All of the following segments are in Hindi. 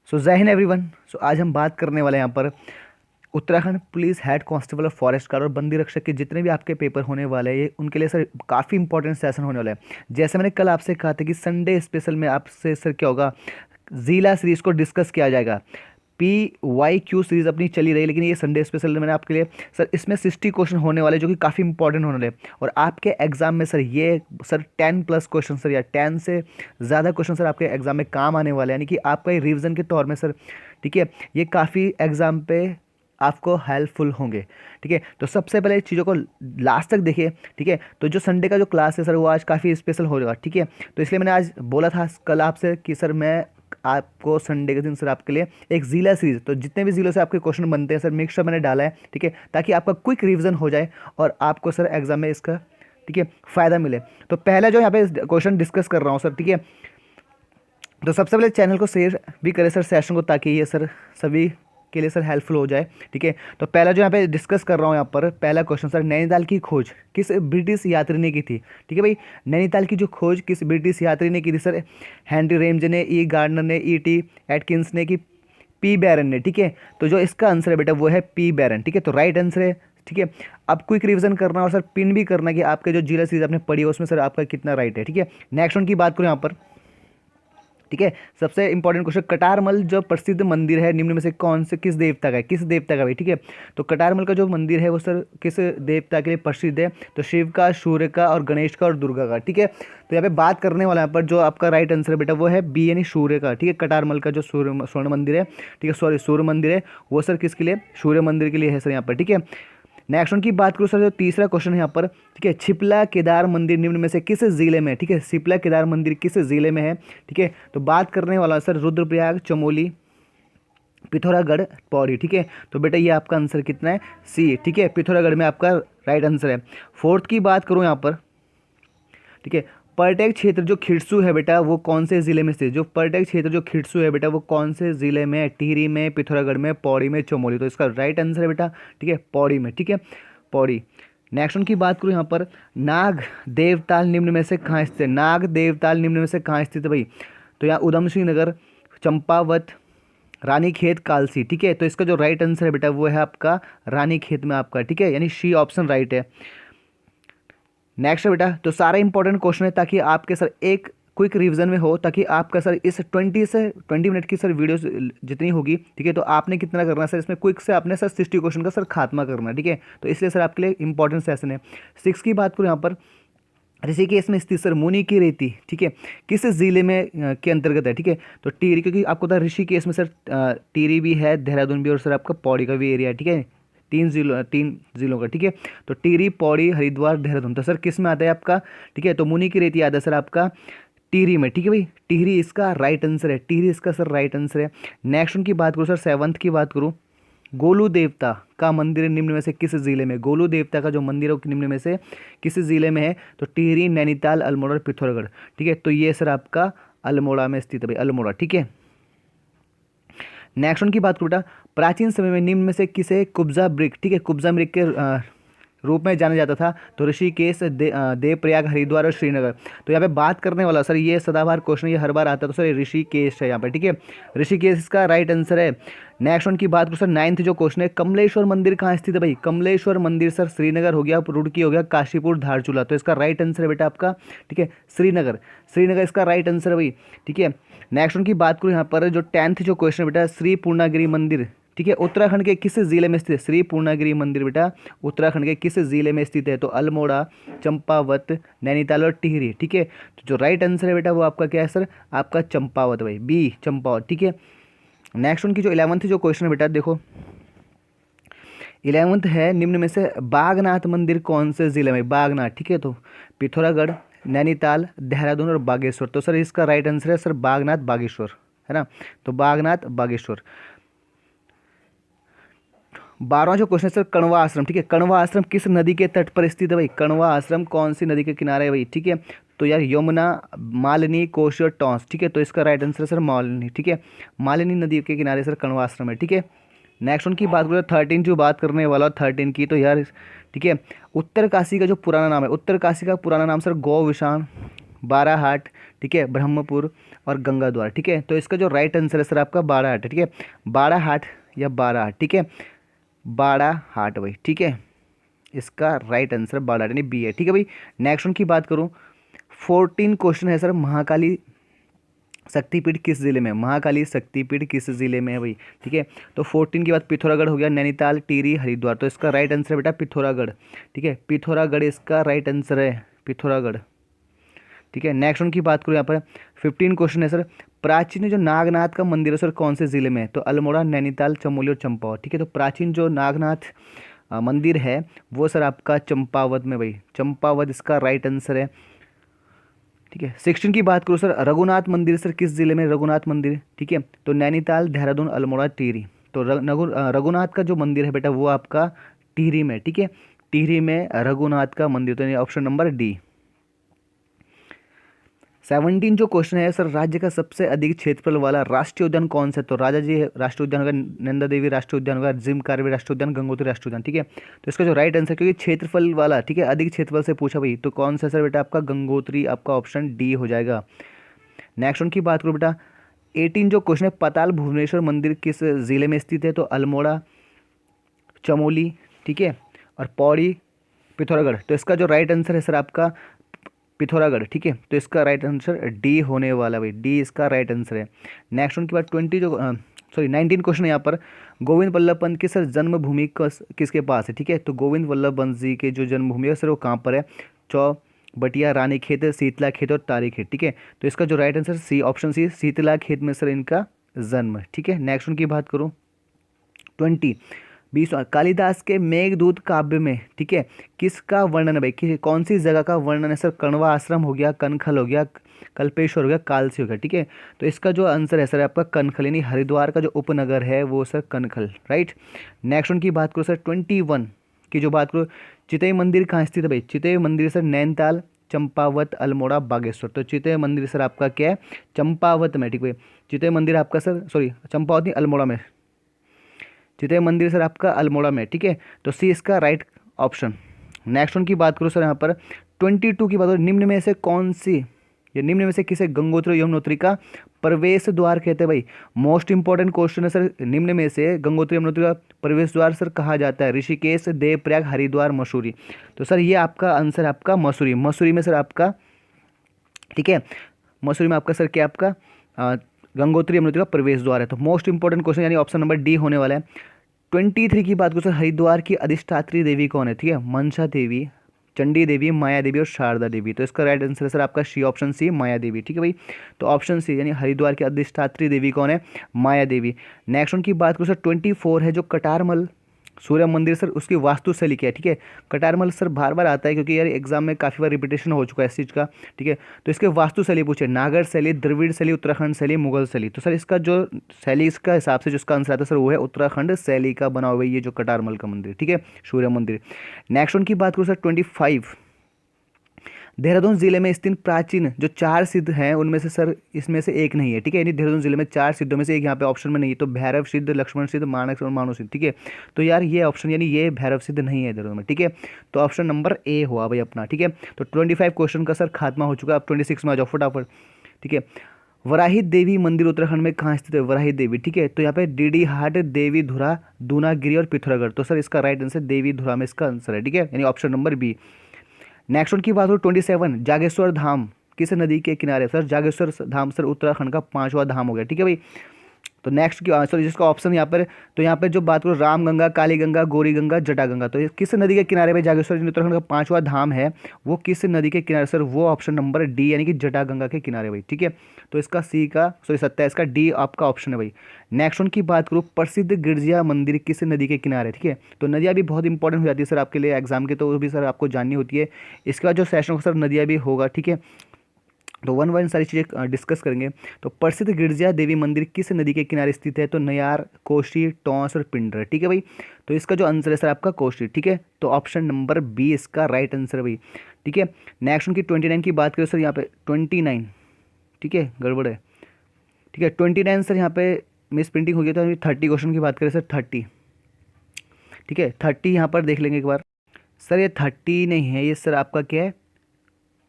सो जय हिंद एवरीवन। सो आज हम बात करने वाले हैं यहाँ पर उत्तराखंड पुलिस हेड कांस्टेबल और फॉरेस्ट गार्ड और बंदी रक्षक के जितने भी आपके पेपर होने वाले हैं ये उनके लिए सर काफ़ी इंपॉर्टेंट सेशन होने वाला है। जैसे मैंने कल आपसे कहा था कि संडे स्पेशल में आपसे सर क्या होगा, ज़िला सीरीज़ को डिस्कस किया जाएगा। PYQ सीरीज़ अपनी चली रही, लेकिन ये संडे स्पेशल मैंने आपके लिए सर इसमें 60 क्वेश्चन होने वाले जो कि काफ़ी इंपॉर्टेंट होने वाले। और आपके एग्जाम में सर ये सर 10+ क्वेश्चन सर या 10 से ज़्यादा क्वेश्चन सर आपके एग्जाम में काम आने वाले हैं, यानी कि आपका ये रिवीजन के तौर में सर, ठीक है, ये काफ़ी एग्जाम पे आपको हेल्पफुल होंगे। ठीक है, तो सबसे पहले चीज़ों को लास्ट तक देखिए। ठीक है, तो जो संडे का जो क्लास है सर वो आज काफ़ी स्पेशल होगा। ठीक है, तो इसलिए मैंने आज बोला था कल आपसे कि सर मैं आपको संडे के दिन सर आपके लिए एक ज़िला सीरीज, तो जितने भी ज़िलों से आपके क्वेश्चन बनते हैं सर मिक्सचर मैंने डाला है। ठीक है, ताकि आपका क्विक रिवीजन हो जाए और आपको सर एग्जाम में इसका, ठीक है, फ़ायदा मिले। तो पहला जो यहाँ पे क्वेश्चन डिस्कस कर रहा हूँ सर, ठीक है, तो सबसे पहले चैनल को शेयर भी करें सर सेशन को, ताकि ये सर सभी के लिए सर हेल्पफुल हो जाए। ठीक है, तो पहला जो यहाँ पे डिस्कस कर रहा हूँ यहाँ पर पहला क्वेश्चन सर, नैनीताल की खोज किस ब्रिटिश यात्री ने की थी। ठीक है भाई, नैनीताल की जो खोज किस ब्रिटिश यात्री ने की थी सर, हेनरी रेमजे ने, ई गार्डनर ने, E.T. एटकिंस ने, कि पी बैरन ने। ठीक है, तो जो इसका आंसर है बेटा वो है पी बैरन। ठीक है, तो राइट आंसर है। ठीक है, अब क्विक रिवीजन करना और सर पिन भी करना कि आपके जो जिला सीरीज आपने पढ़ी है उसमें सर आपका कितना राइट है। ठीक है, नेक्स्ट वन की बात करूँ यहाँ पर। ठीक है, सबसे इंपॉर्टेंट क्वेश्चन, कटारमल जो प्रसिद्ध मंदिर है निम्न में से कौन से किस देवता का है, किस देवता का भाई। ठीक है, तो कटारमल का जो मंदिर है वो सर किस देवता के लिए प्रसिद्ध है, तो शिव का, सूर्य का और गणेश का और दुर्गा का। ठीक है, तो यहाँ पे बात करने वाला यहाँ पर जो आपका राइट आंसर है बेटा वो है बी, यानी सूर्य का। ठीक है, कटारमल का जो सूर्य स्वर्ण मंदिर है, ठीक है, सॉरी सूर्य मंदिर है, वो सर किसके लिए, सूर्य मंदिर के लिए है सर यहाँ पर। ठीक है, नेक्स्ट वन की बात करूँ सर, जो तीसरा क्वेश्चन है यहाँ पर, ठीक है, छिपला केदार मंदिर निम्न में से किस जिले में है। ठीक है, छिपला केदार मंदिर किस जिले में है। ठीक है, तो बात करने वाला सर रुद्रप्रयाग, चमोली, पिथौरागढ़, पौड़ी। ठीक है, तो बेटा ये आपका आंसर कितना है, सी। ठीक है, पिथौरागढ़ में आपका राइट आंसर है। फोर्थ की बात करूँ यहाँ पर, ठीक है, पर्यटक क्षेत्र जो खिरसू है बेटा वो कौन से ज़िले में स्थित, जो पर्यटक क्षेत्र जो खिरसू है बेटा वो कौन से ज़िले में है, टिहरी में, पिथौरागढ़ में, पौड़ी में, चमोली। तो इसका राइट आंसर है बेटा, ठीक है, पौड़ी में। ठीक है, पौड़ी। नेक्स्ट वन की बात करूँ यहाँ पर, नाग देवताल निम्न में से कहाँ स्थित है, नाग देवताल निम्न में से कहाँ स्थित है भाई, तो यहाँ उधम सिंह नगर, चंपावत, रानीखेत, कालसी। ठीक है, तो इसका जो राइट आंसर है बेटा वो है आपका रानीखेत में आपका। ठीक है, यानी सी ऑप्शन राइट है। नेक्स्ट है बेटा, तो सारे इंपॉर्टेंट क्वेश्चन है ताकि आपके सर एक क्विक रिवीजन में हो, ताकि आपका सर इस 20 मिनट की सर वीडियो जितनी होगी, ठीक है, तो आपने कितना करना है सर इसमें क्विक से आपने सर 60 क्वेश्चन का सर खात्मा करना है। ठीक है, तो इसलिए सर आपके लिए इंपॉर्टेंट सेशन है। 6 की बात करूँ यहाँ पर, ऋषिकेश में स्थित सर मुनि की रेती, ठीक है, किस जिले में के अंतर्गत है। ठीक है, तो टिहरी, क्योंकि आपको पता है ऋषिकेश में सर टिहरी भी है, देहरादून भी, और सर आपका पौड़ी का भी एरिया है। ठीक है, 3 जिलों का। ठीक है, तो टिहरी, पौड़ी, हरिद्वार, देहरादून, तो सर किस में आता है आपका, ठीक है, तो मुनि की रेती आता है सर आपका टिहरी में। ठीक है भाई, टिहरी इसका राइट आंसर है, टिहरी इसका सर राइट आंसर है। नेक्स्ट उनकी बात करूँ सर, 7th की बात करूँ, गोलू देवता का मंदिर निम्न में से किस जिले में, गोलू देवता का जो मंदिर है वो निम्न में से किस जिले में है, तो टिहरी, नैनीताल, अल्मोड़ा और पिथौरागढ़। ठीक है, तो ये सर आपका अल्मोड़ा में स्थित है भाई, अल्मोड़ा। ठीक है, नेक्स्ट उनकी बात करूँ बेटा, प्राचीन समय में निम्न में से किसे कुब्जा ब्रिक, ठीक है, कुब्जा ब्रिक के रूप में जाना जाता था, तो ऋषिकेश, देवप्रयाग, हरिद्वार और श्रीनगर। तो यहाँ पे बात करने वाला सर ये सदाबहार क्वेश्चन, ये हर बार आता है, तो सर ऋषिकेश है यहाँ पे। ठीक है, ऋषिकेश इसका राइट आंसर है। नेक्स्ट वन की बात करूँ सर, 9th जो क्वेश्चन है, कमलेश्वर मंदिर कहाँ स्थित है भाई, कमलेश्वर मंदिर सर श्रीनगर हो गया, रुड़की हो गया, काशीपुर, धारचूला। तो इसका राइट आंसर है बेटा आपका, ठीक है, श्रीनगर, श्रीनगर इसका राइट आंसर है भाई। ठीक है, नेक्स्ट वन की बात करूँ यहाँ पर, जो 10th जो क्वेश्चन है बेटा, श्री पूर्णागिरी मंदिर, ठीक है, उत्तराखंड के किस जिले में स्थित है, श्री पूर्णागिरी मंदिर बेटा उत्तराखंड के किस जिले में स्थित है, तो अल्मोड़ा, चंपावत, नैनीताल और टिहरी। ठीक है, तो जो राइट आंसर है बेटा वो आपका क्या है सर, आपका चंपावत भाई, बी, चंपावत। ठीक है, नेक्स्ट उनकी जो 11th जो क्वेश्चन है बेटा देखो, 11th है, निम्न में से बागनाथ मंदिर कौन से जिले में, बागनाथ। ठीक है, तो पिथौरागढ़, नैनीताल, देहरादून और बागेश्वर। तो सर इसका राइट आंसर है सर बागनाथ, बागेश्वर, है ना, तो बागनाथ, बागेश्वर। 12वां जो क्वेश्चन है सर, कण्वा आश्रम, ठीक है, कण्वा आश्रम किस नदी के तट पर स्थित है भाई, कण्वा आश्रम कौन सी नदी के किनारे है भाई। ठीक है, तो यार यमुना, मालिनी, कोशी और टॉन्स। ठीक है, तो इसका राइट आंसर है सर मालिनी। ठीक है, मालिनी नदी के किनारे सर कण्वा आश्रम है। ठीक है, नेक्स्ट उनकी बात करें 13 जो बात करने वाला 13 की, तो यार ठीक है, उत्तरकाशी का जो पुराना नाम है, उत्तरकाशी का पुराना नाम सर गौविशान, बाराहाट, ठीक है, ब्रह्मपुर और गंगा द्वार, ठीक है। तो इसका जो राइट आंसर है सर आपका बाराहाट है, ठीक है, बाराहाट या बाराहाट, ठीक है, बाराहाट भाई, ठीक है, इसका राइट आंसर बाराहाट यानी बी है, ठीक है भाई। नेक्स्ट वन की बात करूँ, 14 क्वेश्चन है सर, महाकाली शक्तिपीठ किस जिले में है? महाकाली शक्तिपीठ किस जिले में है भाई, ठीक है। तो 14 के बाद पिथौरागढ़ हो गया, नैनीताल, टिहरी, हरिद्वार। तो इसका राइट आंसर है बेटा पिथौरागढ़, ठीक है, पिथौरागढ़ इसका राइट आंसर है, पिथौरागढ़, ठीक है। नेक्स्ट उनकी बात करूँ यहाँ पर 15 क्वेश्चन है सर, प्राचीन जो नागनाथ का मंदिर है सर कौन से जिले में है? तो अल्मोड़ा, नैनीताल, चमोली और चंपावत, ठीक है। तो प्राचीन जो नागनाथ मंदिर है वो सर आपका चंपावत में भाई, चंपावत इसका राइट आंसर है, ठीक है। 16 की बात करूँ सर, रघुनाथ मंदिर सर किस जिले में? रघुनाथ मंदिर, ठीक है। तो नैनीताल, देहरादून, अल्मोड़ा, टिहरी। तो रघुनाथ का जो मंदिर है बेटा वो आपका टिहरी में, ठीक है, टिहरी में रघुनाथ का मंदिर। तो ऑप्शन नंबर डी। 17 जो क्वेश्चन है सर, राज्य का सबसे अधिक क्षेत्रफल वाला राष्ट्रीय उद्यान कौन सा है? तो राजा जी राष्ट्रीय उद्यान होगा, नंदा देवी राष्ट्रीय उद्यान होगा, जिम कार्बेट राष्ट्रीय उद्यान, गंगोत्री राष्ट्रीय उद्यान, ठीक है। तो इसका जो राइट आंसर, क्योंकि क्षेत्रफल वाला, ठीक है, अधिक क्षेत्रफल से पूछा भाई, तो कौन सा सर बेटा आपका गंगोत्री, आपका ऑप्शन डी हो जाएगा। नेक्स्ट उनकी बात करूँ बेटा, 18 जो क्वेश्चन है, पाताल भुवनेश्वर मंदिर किस जिले में स्थित है? तो अल्मोड़ा, चमोली, ठीक है, और पौड़ी, पिथौरागढ़। तो इसका जो राइट आंसर है सर आपका पिथौरागढ़, ठीक है। तो इसका राइट आंसर डी होने वाला भाई, डी इसका राइट आंसर है। नेक्स्ट उनके बाद 20 जो 19 क्वेश्चन है यहाँ पर, गोविंद वल्लभ पंत की सर जन्मभूमि किसके पास है? ठीक है, तो गोविंद वल्लभ पंत जी के जो जन्मभूमि है सर वो कहाँ पर है? चौबटिया, रानीखेत, शीतला खेत और तारीखेत, ठीक है। तो इसका जो right answer C, option C, Sheetlakhet में सर इनका जन्म, ठीक है। नेक्स्ट उनकी बात करूँ 20 कालिदास के मेघदूत काव्य में, ठीक है, किसका वर्णन है भाई, कौन सी जगह का वर्णन है सर? कण्वा आश्रम हो गया, कनखल हो गया, कल्पेश्वर हो गया, कालसी हो गया, ठीक है। तो इसका जो आंसर है सर आपका कनखल, यानी हरिद्वार का जो उपनगर है वो सर कनखल, राइट। नेक्स्ट उनकी बात करो सर 21 की जो बात करो, चितई मंदिर कहाँ स्थित है भाई? चितई मंदिर सर नैनीताल, चंपावत, अल्मोड़ा, बागेश्वर। तो चितई मंदिर सर आपका क्या है? चंपावत में, ठीक है। चितई मंदिर आपका सर, सॉरी, चंपावत नहीं, अल्मोड़ा में। चितई मंदिर सर आपका अल्मोड़ा में, ठीक है। तो सी इसका राइट ऑप्शन। नेक्स्ट वन की बात करूँ सर यहाँ पर 22 की बात करूँ, निम्न में से कौन सी, या निम्न में से किसे गंगोत्री यमुनोत्री का प्रवेश द्वार कहते हैं भाई? मोस्ट इंपॉर्टेंट क्वेश्चन है सर, निम्न में से गंगोत्री यमुनोत्री का प्रवेश द्वार सर कहा जाता है? ऋषिकेश, देवप्रयाग, हरिद्वार, मसूरी। तो सर ये आपका आंसर आपका मसूरी, मसूरी में सर आपका, ठीक है, मसूरी में आपका सर क्या आपका गंगोत्री यमुनोत्री का प्रवेश द्वार है। तो मोस्ट इंपॉर्टेंट क्वेश्चन यानी ऑप्शन नंबर डी होने वाला है। 23 की बात करो सर, हरिद्वार की अधिष्ठात्री देवी कौन है? ठीक है, मनसा देवी, चंडी देवी, माया देवी और शारदा देवी। तो इसका राइट आंसर है सर आपका सी, ऑप्शन सी, माया देवी, ठीक है भाई। तो ऑप्शन सी यानी हरिद्वार की अधिष्ठात्री देवी कौन है? माया देवी। नेक्स्ट उनकी बात करो सर 24 है जो कटारमल सूर्य मंदिर सर, उसकी वास्तुशैली क्या है? ठीक है, कटारमल सर बार बार आता है क्योंकि यार एग्जाम में काफ़ी बार रिपीटेशन हो चुका है इस चीज़ का, ठीक है। तो इसके वास्तुशैली पूछे, नागर शैली, द्रविड़ शैली, उत्तराखंड शैली, मुगल शैली। तो सर इसका जो शैली, इसका हिसाब से जो इसका आंसर आता है सर वो है उत्तराखंड शैली का बना हुआ ये जो कटारमल का मंदिर, ठीक है, सूर्य मंदिर। नेक्स्ट उनकी बात करूँ सर 25, देहरादून जिले में स्थित प्राचीन जो 4 सिद्ध हैं उनमें से सर इसमें से एक नहीं है, ठीक है, यानी देहरादून जिले में 4 सिद्धों में से एक यहाँ पे ऑप्शन में नहीं है। तो भैरव सिद्ध, लक्ष्मण सिद्ध, मानस और मानो सिद्ध, ठीक है। तो यार ये ऑप्शन यानी ये भैरव सिद्ध नहीं है देहरादून में, ठीक है। तो ऑप्शन नंबर ए हुआ भाई अपना, ठीक है। तो 25 क्वेश्चन का सर खात्मा हो चुका है। अब 26 में आ जाओ फटाफट, ठीक है। वराही देवी मंदिर उत्तराखंड में कहाँ स्थित है? वराही देवी, ठीक है। तो यहाँ पे डीडी हाट, देवी धुरा, दूनागिरी और पिथौरागढ़। तो सर इसका राइट आंसर देवी धुरा में इसका आंसर है, ठीक है, यानी ऑप्शन नंबर बी। नेक्स्ट उनकी बात हो 27, जागेश्वर धाम किस नदी के किनारे? सर जागेश्वर धाम सर उत्तराखंड का 5वां धाम हो गया, ठीक है भाई। तो नेक्स्ट की आंसर जिसका ऑप्शन यहाँ पर, तो यहाँ पे जो बात करो राम गंगा, काली गंगा, गौरी गंगा, जटा गंगा। तो ये किस नदी के किनारे पे जागेश्वर उत्तराखंड का 5वां धाम है, वो किस नदी के किनारे? सर वो ऑप्शन नंबर डी यानी कि जटा गंगा के किनारे भाई, ठीक है। तो इसका सी का, सॉरी 27 का डी आपका ऑप्शन है भाई। नेक्स्ट उनकी बात करूँ, प्रसिद्ध गिरजिया मंदिर किस नदी के किनारे, ठीक है। तो नदियाँ भी बहुत इंपॉर्टेंट हो जाती है सर आपके लिए एग्जाम के, तो वो भी सर आपको जाननी होती है। इसके बाद जो सेशन हो सर नदियाँ भी होगा, ठीक है। तो वन वन सारी चीज़ें डिस्कस करेंगे। तो प्रसिद्ध गिरजा देवी मंदिर किस नदी के किनारे स्थित है? तो नयार, कोशी, टॉन्स और पिंडर, ठीक है भाई। तो इसका जो आंसर है सर आपका कोशी, ठीक है। तो ऑप्शन नंबर बी इसका राइट आंसर है भाई, ठीक है। नेक्स्ट उनकी 29 की बात करें सर, यहाँ पे 29, ठीक है, गड़बड़ है, ठीक है। 29 सर यहाँ पे मिस प्रिंटिंग हो गया था। 30 क्वेश्चन की बात करें सर 30, ठीक है, 30 यहाँ पर देख लेंगे एक बार। सर ये 30 नहीं है, ये सर आपका क्या है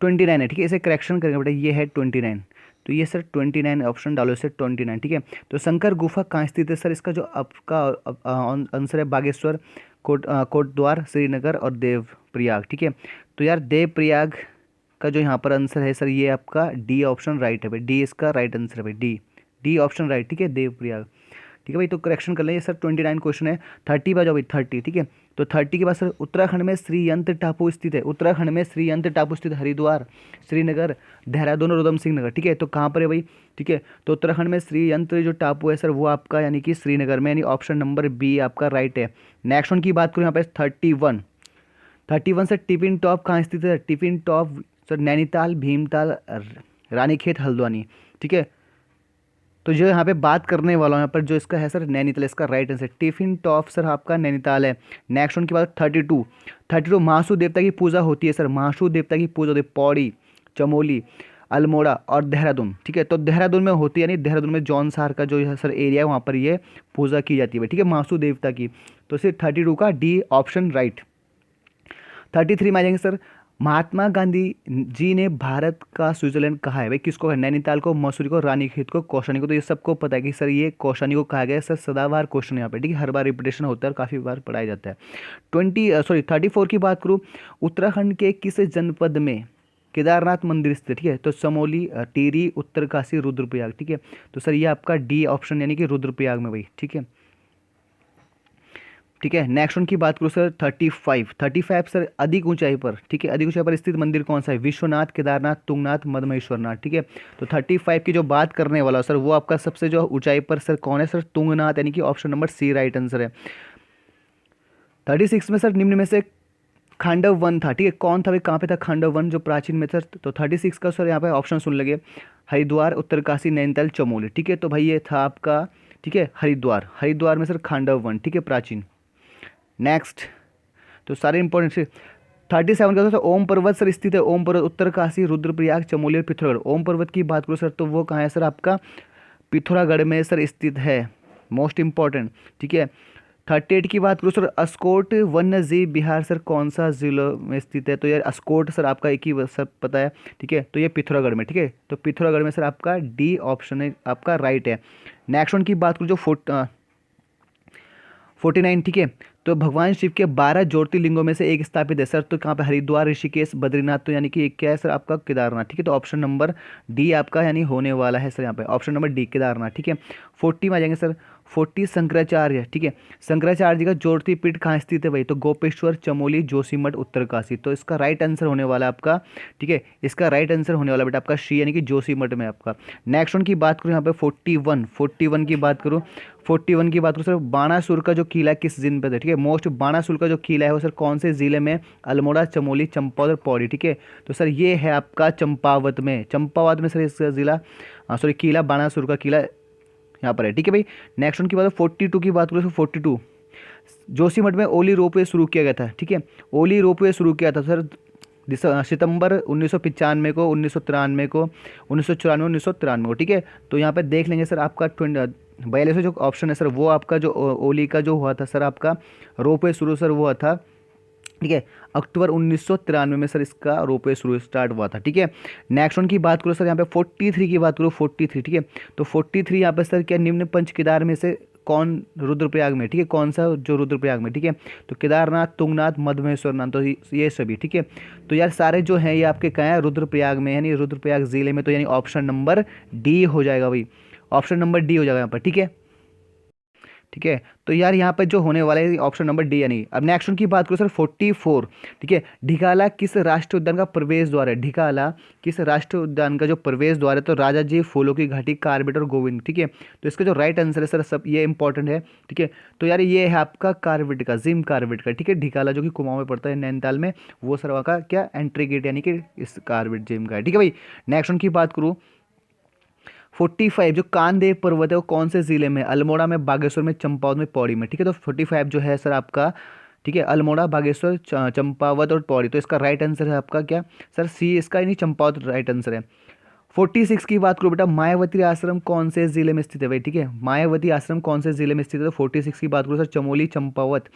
29 है, ठीक है, इसे करेक्शन करेंगे बेटा, ये है 29। तो ये सर 29 ऑप्शन डालो इसे 29, ठीक है। तो शंकर गुफा कहाँ स्थित है सर, इसका जो आपका आंसर है बागेश्वर, कोटद्वार, श्रीनगर और देवप्रयाग, ठीक है। तो यार देवप्रयाग का जो यहाँ पर आंसर है सर, ये आपका डी ऑप्शन राइट है भाई, डी इसका राइट आंसर है भाई, डी डी ऑप्शन राइट, ठीक है, देवप्रयाग, ठीक है भाई। तो करेक्शन कर लेंगे सर, 29 क्वेश्चन है। 30 पे जाओ भाई, 30, ठीक है। तो 30 के बाद सर उत्तराखंड में श्रीयंत्र टापू स्थित है, उत्तराखंड में श्रीयंत्र टापू स्थित हरिद्वार, श्रीनगर, देहरादून और उधम सिंह नगर, ठीक है। तो कहाँ पर है भाई, ठीक है। तो उत्तराखंड में श्रीयंत्र जो टापू है सर, वो आपका यानी कि श्रीनगर में, यानी ऑप्शन नंबर बी आपका राइट है। नेक्स्ट वन की बात करूँ यहाँ पे 31 सर टिफिन टॉप कहाँ स्थित है, tiffin top sir Nainital, Bhimtal, Ranikhet, Haldwani, ठीक है। तो जो यहाँ पे बात करने वाला हूँ यहाँ पर, जो इसका है सर नैनीताल, इसका right answer tiffin top sir आपका नैनीताल है। नेक्स्ट वन की बात 32 महासू देवता की पूजा होती है सर, महासू देवता की पूजा होती है पौड़ी, चमोली, अल्मोड़ा और देहरादून, ठीक है। तो देहरादून में होती है, यानी देहरादून में जौनसार का जो है सर एरिया है, वहाँ पर ये पूजा की जाती है, ठीक है, महासू देवता की। तो सिर्फ 32 का डी ऑप्शन राइट। 33 में आ जाएंगे सर, महात्मा गांधी जी ने भारत का स्विट्जरलैंड कहा है भाई, किसको है, नैनीताल को, मसूरी को, रानीखेत को, कौशानी को। तो ये सबको पता है कि सर ये कौशानी को कहा गया है सर, सदाबहार क्वेश्चन यहाँ पे, ठीक है, हर बार रिपीटेशन होता है और काफ़ी बार पढ़ाया जाता है। 34 की बात करूँ, उत्तराखंड के किस जनपद में केदारनाथ मंदिर स्थित, ठीक है। तो चमोली, टिहरी, उत्तरकाशी, रुद्रप्रयाग, ठीक है। तो सर ये आपका डी ऑप्शन यानी कि रुद्रप्रयाग में भाई, ठीक है, ठीक है। नेक्स्ट वन की बात करूँ सर 35 सर अधिक ऊंचाई पर, ठीक है, अधिक ऊंचाई पर स्थित मंदिर कौन सा है, विश्वनाथ, केदारनाथ, तुंगनाथ, मदमहेश्वरनाथ, ठीक है। तो 35 की जो बात करने वाला सर, वो आपका सबसे जो ऊंचाई पर सर कौन है सर, तुंगनाथ, यानी कि option number C right answer है। 36 में सर निम्न में से खांडव वन था, ठीक है, कौन था भाई, कहाँ पे था खांडव वन जो प्राचीन में सर। तो 36 का सर यहाँ पे ऑप्शन सुन लगे, हरिद्वार, उत्तरकाशी, नैनीताल, चमोली, ठीक है। तो भाई ये था आपका, ठीक है, हरिद्वार में सर खांडव वन, ठीक है, प्राचीन। नेक्स्ट, तो सारे इंपॉर्टेंट से 37 का तो ओम पर्वत सर स्थित है, ओम पर्वत उत्तरकाशी, रुद्रप्रयाग, चमोली और पिथौरागढ़। ओम पर्वत की बात करो सर, तो वो कहाँ है सर आपका, पिथौरागढ़ में सर स्थित है, मोस्ट इंपॉर्टेंट, ठीक है। 38 की बात करूँ सर, अस्कोट वन्य जीव विहार सर कौन सा जिलों में स्थित है। तो यार अस्कोट सर आपका एक ही सर पता है, ठीक है। तो ये पिथौरागढ़ में, ठीक है। तो पिथौरागढ़ में सर आपका डी ऑप्शन है आपका राइट है। नेक्स्ट वन की बात करूँ जो 49, ठीक है। तो भगवान शिव के 12 ज्योतिर्लिंगों में से एक स्थापित है सर, तो कहाँ पे, हरिद्वार, ऋषिकेश, बद्रीनाथ, तो यानी कि एक क्या है सर आपका केदारनाथ, ठीक है। तो ऑप्शन नंबर डी आपका यानी होने वाला है सर यहाँ पे, ऑप्शन नंबर डी केदारनाथ, ठीक है। 40 में आ जाएंगे सर, 40 शंकराचार्य, ठीक है, शंकराचार्य जी का ज्योतिर्पीठ कहाँ स्थित है भाई, तो गोपेश्वर, चमोली, जोशीमठ, उत्तरकाशी। तो इसका राइट आंसर होने वाला आपका, ठीक है, इसका राइट आंसर होने वाला बेटा आपका शी यानी कि जोशीमठ में आपका। नेक्स्ट वन की बात करूँ यहाँ पे 41 की बात करूँ, 41 की बात करूँ सर, बाणासुर का जो किला किस जिले पे है, ठीक है, मोस्ट बाणासुर का जो किला है वो सर कौन से जिले में, अल्मोड़ा, चमोली, चंपावत और पौड़ी, ठीक है। तो सर ये है आपका चंपावत में सर इसका जिला, सॉरी किला, बाणासुर का किला यहाँ पर है, ठीक है भाई। नेक्स्ट वन की बात 42 की बात करूँ तो 42 जोशीमठ में ओली रोपवे शुरू किया गया था, ठीक है, ओली रोपवे शुरू किया था सर सितंबर 1995 को, 1993 को, 1994, 1993 को, ठीक है। तो यहाँ पे देख लेंगे सर आपका 42 जो ऑप्शन है सर, वो आपका जो ओली का जो हुआ था सर आपका रोपवे शुरू सर वो हुआ था, ठीक है, अक्टूबर 1993 में सर इसका रोपवे शुरू स्टार्ट हुआ था, ठीक है। नेक्स्ट वन की बात करो सर यहाँ पे 43 की बात करो, 43, ठीक है। तो 43 यहाँ पे सर क्या निम्न पंच केदार में से कौन रुद्रप्रयाग में, ठीक है, कौन सा जो रुद्रप्रयाग में, ठीक है। तो केदारनाथ, तुंगनाथ, मदमहेश्वरनाथ, तो ये सभी, ठीक है। तो यार सारे जो हैं ये आपके कहाँ हैं, रुद्रप्रयाग में, यानी रुद्रप्रयाग जिले में। तो यानी ऑप्शन नंबर डी हो जाएगा भाई, ऑप्शन नंबर डी हो जाएगा यहाँ पर, ठीक है, ठीक है। तो यार यहाँ पर जो होने वाला है ऑप्शन नंबर डी यानी। अब नेक्स्ट की बात करो सर 44, ठीक है, ढिकाला किस राष्ट्रीय उद्यान का प्रवेश द्वार है, ढिकाला किस राष्ट्रीय उद्यान का जो प्रवेश द्वार है, तो राजा जी, फूलों की घाटी, कार्बेट और गोविंद, ठीक है। तो इसका जो राइट आंसर है सर सब ये इंपॉर्टेंट है, ठीक है। तो यार ये है आपका कार्बेट का, जिम कार्बेट का, ठीक है, ढिकाला जो कि कुमाऊं में पड़ता है नैनीताल में, वो सर वहाँ का क्या एंट्री गेट यानी कि इस कार्बेट जिम का है, ठीक है भाई। नेक्स्ट की बात करूँ 45 जो कानदेव पर्वत है वो कौन से जिले में, अल्मोड़ा में, बागेश्वर में, चंपावत में, पौड़ी में, ठीक है। तो 45 जो है सर आपका, ठीक है, अल्मोड़ा, बागेश्वर, चंपावत और पौड़ी। तो इसका राइट आंसर है आपका क्या सर, सी इसका, नहीं चंपावत राइट आंसर है। 46 की बात करूँ बेटा, मायावती आश्रम कौन से जिले में स्थित है भाई, ठीक है, मायावती आश्रम कौन से जिले में स्थित है। तो 46 की बात करूँ सर, चमोली, चंपावत,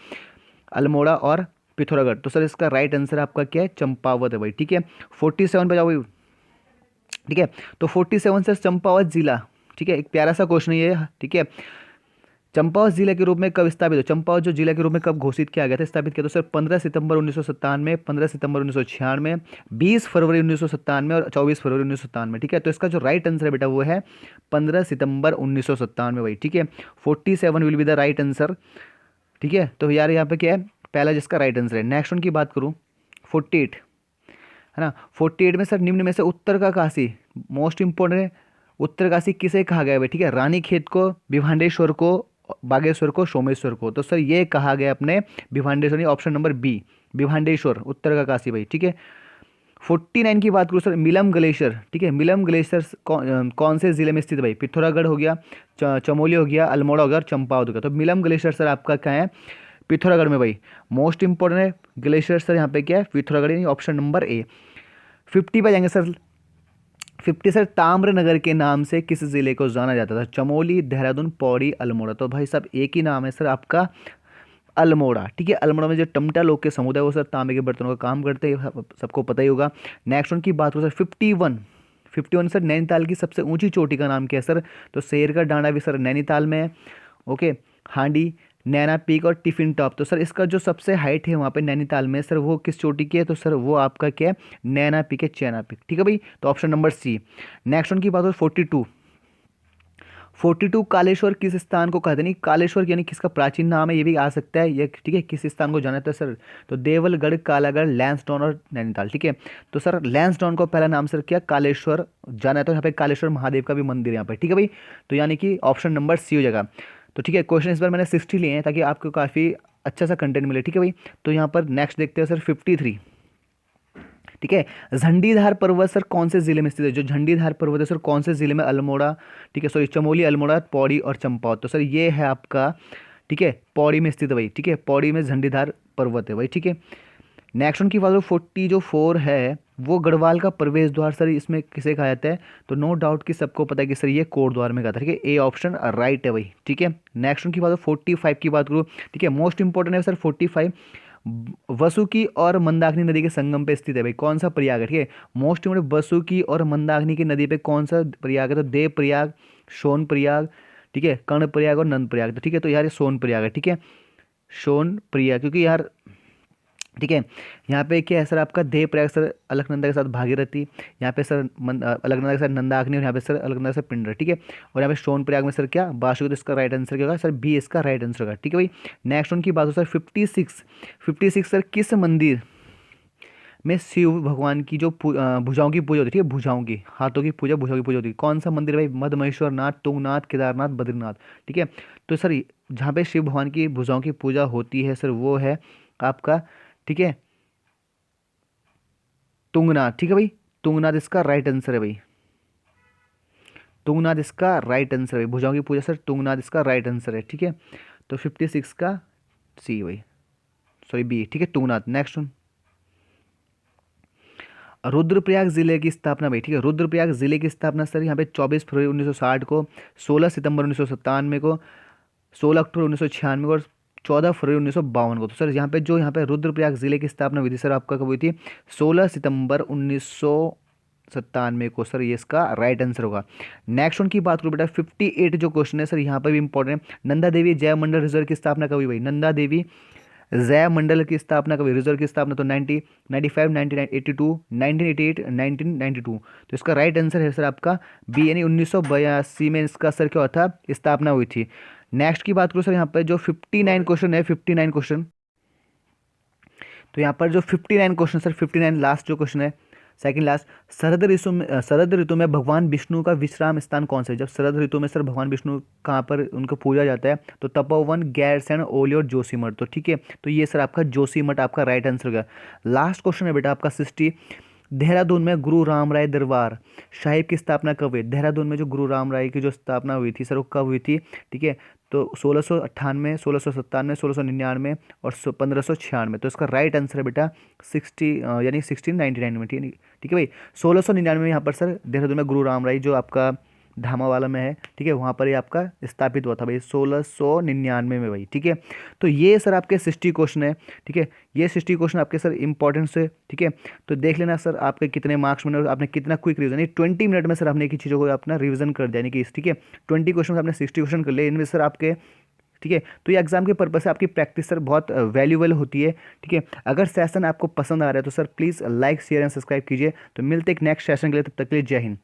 अल्मोड़ा और पिथौरागढ़। तो सर इसका राइट आंसर आपका क्या है, चंपावत है भाई, ठीक है। 47 पे जाओ भाई, ठीक है। तो 47 सर चंपावत जिला, ठीक है, एक प्यारा सा क्वेश्चन ये है, ठीक है। चंपावत जिला के रूप में कब स्थापित हो, चंपावत जो जिला के रूप में कब घोषित किया गया था, स्थापित किया, तो सर 15 सितंबर 1997, 15 सितंबर 1996, 20 फरवरी 1997 और 24 फरवरी 1997, ठीक है। तो इसका जो राइट आंसर है बेटा वो है 15 सितंबर 1997 भाई, ठीक है। 47 will be the right answer, ठीक है। तो यार यहाँ पे क्या है, पहला जिसका राइट आंसर है। नेक्स्ट वन की बात करूँ, 48 है ना। 48 में सर निम्न में से उत्तर का काशी, मोस्ट इंपॉर्टेंट है, उत्तर काशी किसे कहा गया है, ठीक है। रानीखेत को, भिवांडेश्वर को, बागेश्वर को, सोमेश्वर को। तो सर ये कहा गया अपने भिवांडेश्वर, ऑप्शन नंबर बी, भिवांडेश्वर उत्तर का काशी भाई, ठीक है। 49 की बात करूँ सर, मिलम ग्लेशियर, ठीक है। मिलम ग्लेशियर कौन से जिले में स्थित है भाई, पिथौरागढ़ हो गया, चमोली हो गया, अल्मोड़ा हो गया और चंपावत हो गया। तो मिलम ग्लेशियर सर आपका क्या है, पिथौरागढ़ में भाई, मोस्ट इंपॉर्टेंट है ग्लेशियर सर यहाँ पे क्या है, पिथौरागढ़, ऑप्शन नंबर ए। 50 पे जाएंगे सर, 50 सर ताम्रनगर के नाम से किस जिले को जाना जाता था, चमोली, देहरादून, पौड़ी, अल्मोड़ा। तो भाई साहब एक ही नाम है सर आपका, अल्मोड़ा, ठीक है। अल्मोड़ा में जो टमटा लोग के समुदाय वो सर तांबे के बर्तनों का काम करते हैं, सबको पता ही होगा। नेक्स्ट वन की बात करो सर, 51 सर नैनीताल की सबसे ऊंची चोटी का नाम क्या है सर, तो शेर का डांडा भी सर नैनीताल में है, ओके। हांडी, नैना पीक और टिफिन टॉप। तो सर इसका जो सबसे हाइट है वहाँ पे नैनीताल में सर वो किस चोटी की है, तो सर वो आपका क्या है, नैना पीक है, चैना पीक, ठीक है भाई। तो option number C. Next one की बात हो 42 कालेश्वर किस स्थान को कहते हैं, नहीं कालेश्वर यानी किसका प्राचीन नाम है, ये भी आ सकता है ये, ठीक है। किस स्थान को जाना था सर, तो देवलगढ़, कालागढ़, लैंसडाउन और नैनीताल, ठीक है। तो सर लैंसडाउन को पहला नाम सर क्या, कालेश्वर जाना है, तो यहाँ पे कालेश्वर महादेव का भी मंदिर है यहाँ पे, ठीक है भाई। तो यानी कि ऑप्शन नंबर सी हो जाएगा। तो ठीक है, क्वेश्चन इस बार मैंने 60 लिए हैं ताकि आपको काफ़ी अच्छा सा कंटेंट मिले, ठीक है भाई। तो यहाँ पर नेक्स्ट देखते हैं सर 53, ठीक है। झंडीधार पर्वत सर कौन से जिले में स्थित है, जो झंडीधार पर्वत है सर कौन से जिले में, अल्मोड़ा, ठीक है, सॉरी चमोली, अल्मोड़ा, पौड़ी और चंपावत। तो सर ये है आपका, ठीक है, पौड़ी में स्थित है भाई, ठीक है। पौड़ी में झंडीधार पर्वत है भाई, ठीक है। नेक्स्ट वन की बात 40 जो 4 है वो गढ़वाल का प्रवेश द्वार सर इसमें किसे कहा जाता है, तो नो डाउट कि सबको पता है कि सर ये कोट द्वार में कहा था, ठीक है। ए ऑप्शन राइट है भाई, ठीक है। नेक्स्ट वन की बात 45 की बात करूँ, ठीक है, मोस्ट इंपॉर्टेंट है सर 45, वसुकी और मंदाकिनी नदी के संगम पे स्थित है भाई, कौन सा प्रयाग है, ठीक है। मोस्ट इंपॉर्टेंट, वसुकी और मंदाकिनी की नदी पे कौन सा प्रयाग है, तो देव प्रयाग, सोन प्रयाग, ठीक है, कर्ण प्रयाग और नंद प्रयाग। तो ठीक है, तो यार ये सोन प्रयाग है, ठीक है, सोन प्रयाग, क्योंकि यार ठीक है यहाँ पे क्या है सर आपका देव प्रयाग सर अलकनंदा के साथ भागीरथी, यहाँ पे सर अलकनंदा के साथ नंदाग्नि और यहाँ पे सर अलकनंदा के साथ पिंडर, ठीक है। और यहाँ पे सोन प्रयाग में सर क्या बाशुकी, तो इसका राइट आंसर क्या होगा सर, बी इसका राइट आंसर होगा, ठीक है भाई। नेक्स्ट उनकी बात हो सर 56 सर किस मंदिर में शिव भगवान की जो भुजाओं की पूजा होती है, ठीक है, भुजाओं की, हाथों की पूजा, भुजाओं की पूजा होती है, कौन सा मंदिर है भाई, मदमहेश्वर नाथ, तुंगनाथ, केदारनाथ, बद्रीनाथ, ठीक है। तो सर जहाँ पे शिव भगवान की भुजाओं की पूजा होती है सर वो है आपका, ठीक है, तुंगनाथ, ठीक है भाई। तुंगनाथ इसका राइट आंसर है भाई, तुंगनाथ इसका राइट आंसर है, भुजाओं की पूजा सर तुंगनाथ इसका राइट आंसर है, ठीक है। तो 56 का सी भाई, सॉरी बी, ठीक है, तुंगनाथ। नेक्स्ट वन, रुद्रप्रयाग जिले की स्थापना भाई, ठीक है, रुद्रप्रयाग जिले की स्थापना सर यहाँ पे 24 फरवरी 1960 को, 16 सितंबर 1997 को, 16 अक्टूबर 1996 को और 14 फरवरी 1952 को। तो सर यहाँ पे रुद्रप्रयाग जिले की स्थापना हुई थी सर आपका कब हुई थी, 16 सितंबर 1997 को, सर ये इसका राइट आंसर होगा। नेक्स्ट वन की बात करूँ बेटा 58 जो क्वेश्चन है सर यहाँ पे भी इंपॉर्टेंट है, नंदा देवी जैव मंडल रिजर्व की स्थापना कब हुई भाई, नंदा देवी जैव मंडल की स्थापना कभी, रिजर्व की स्थापना तो 1995, 1982, 1988, 1992। तो इसका राइट आंसर है सर आपका बी, यानी 1982 में इसका सर क्या हुआ था, स्थापना हुई थी। नेक्स्ट की बात करूँ सर यहाँ पर जो 59 क्वेश्चन है, 59 क्वेश्चन, तो यहाँ पर जो 59 क्वेश्चन सर 59 लास्ट जो क्वेश्चन है, सेकंड लास्ट, शरद ऋतु में भगवान विष्णु का विश्राम स्थान कौन सा है, जब शरद ऋतु में सर भगवान विष्णु कहाँ पर उनको पूजा जाता है, तो तपोवन, गैरसैंण, ओली और जोशीमठ। तो ठीक है, तो ये सर आपका जोशीमठ आपका राइट आंसर होगा। लास्ट क्वेश्चन है बेटा आपका 60, देहरादून में गुरु राम राय दरबार साहिब की स्थापना कब हुई, देहरादून में जो गुरु राम राय की जो स्थापना हुई थी सर वो कब हुई थी, ठीक है, तो 1698, 1697, 1699 और 1596। तो इसका राइट आंसर है बेटा 60 यानी 1699 में, ठीक है भाई। 1699 में यहाँ पर सर देहरादून में गुरु राम राय जो आपका धामावाला में है, ठीक है, वहाँ पर ये आपका स्थापित हुआ था भाई 1699 में भाई, ठीक है। तो ये सर आपके 60 क्वेश्चन है, ठीक है, ये 60 क्वेश्चन आपके सर इंपॉर्टेंस है, ठीक है। तो देख लेना सर आपके कितने मार्क्स बने और आपने कितना क्विक रिवीजन, ये 20 मिनट में सर आपने एक ही चीज़ों को अपना रिवीजन कर दिया, यानी कि ठीक है 20 क्वेश्चन आपने 60 क्वेश्चन कर लिए, इनमें सर आपके, ठीक है। तो ये एग्जाम के पर्पज से आपकी प्रैक्टिस सर बहुत वैल्यूएबल होती है, ठीक है। अगर सेशन आपको पसंद आ रहा है तो sir please like share and subscribe कीजिए। तो मिलते एक नेक्स्ट सेशन के लिए, तब तक के लिए जय हिंद।